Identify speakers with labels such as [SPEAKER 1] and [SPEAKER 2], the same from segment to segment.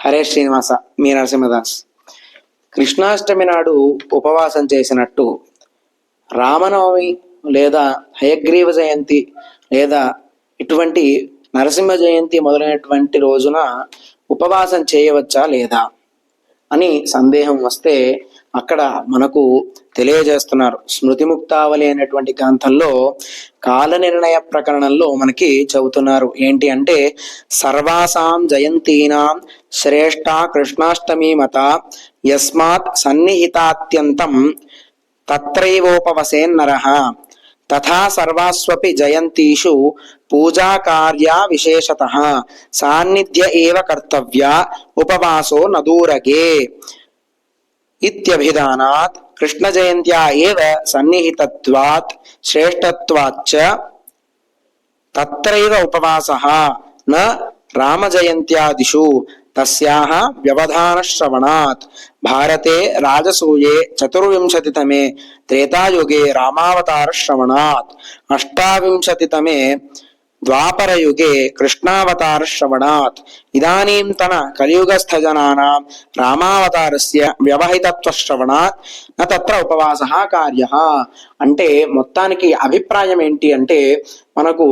[SPEAKER 1] హరే శ్రీనివాస. మీ నరసింహదాస్. కృష్ణాష్టమి నాడు ఉపవాసం చేసినట్టు రామనవమి లేదా హయగ్రీవ జయంతి లేదా ఇటువంటి నరసింహ జయంతి మొదలైనటువంటి రోజున ఉపవాసం చేయవచ్చా లేదా అని సందేహం వస్తే అక్కడ మనకు తెలియజేస్తున్నారు. స్మృతిముక్తావళి అనేటువంటి గ్రంథంలో కాల నిర్ణయ ప్రకరణంలో మనకి చెబుతున్నారు. ఏంటి అంటే, సర్వాసాం జయంతీనాం శ్రేష్ఠ కృష్ణాష్టమి మత యస్మాత్ సన్నిహితాత్యంతం తత్రైవోపవసేన్నరః తథా సర్వాస్వపి జయంతీషు పూజా కార్య విశేషతః సాన్నిధ్య ఏవ కర్తవ్య ఉపవాసో నదూరగే ఇత్యభిధానాత్ కృష్ణ జయంత్యా ఏవ సన్నిహితత్వాత్ శ్రేష్టత్వాచ్చ తత్రైవ ఉపవాసః న రామ జయంత్యాదిషు తస్యాః వ్యవధాన శ్రవణాత్. భారతే రాజసూయే చతుర్వింశతితమే త్రేతాయుగే రామావతార శ్రవణాత్, అష్టావింశతితమే ద్వాపరయుగే కృష్ణావతార శ్రవణాత్. ఇదానీంతన కలియుగస్థ జనానాం రామావతారస్య వ్యవహితత్వ శ్రవణాత్ న తత్ర ఉపవాసః కార్యః. అంటే మొత్తానికి అభిప్రాయం ఏంటి అంటే, మనకు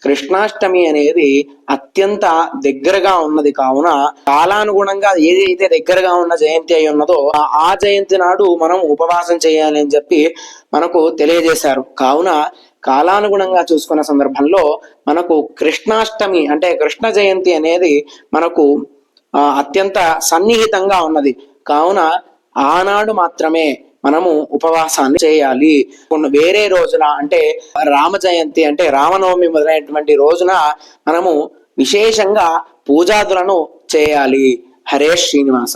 [SPEAKER 1] కృష్ణాష్టమి అనేది అత్యంత దగ్గరగా ఉన్నది కావున కాలానుగుణంగా ఏదైతే దగ్గరగా ఉన్న జయంతి అయి ఉన్నదో ఆ జయంతి నాడు మనం ఉపవాసం చేయాలి అని చెప్పి మనకు తెలియజేశారు. కావున కాలానుగుణంగా చూసుకున్న సందర్భంలో మనకు కృష్ణాష్టమి అంటే కృష్ణ జయంతి అనేది మనకు అత్యంత సన్నిహితంగా ఉన్నది. కావున ఆనాడు మాత్రమే మనము ఉపవాసాన్ని చేయాలి. వేరే రోజున అంటే రామ జయంతి అంటే రామనవమి మొదలైనటువంటి రోజున మనము విశేషంగా పూజాదులను చేయాలి. హరే శ్రీనివాస.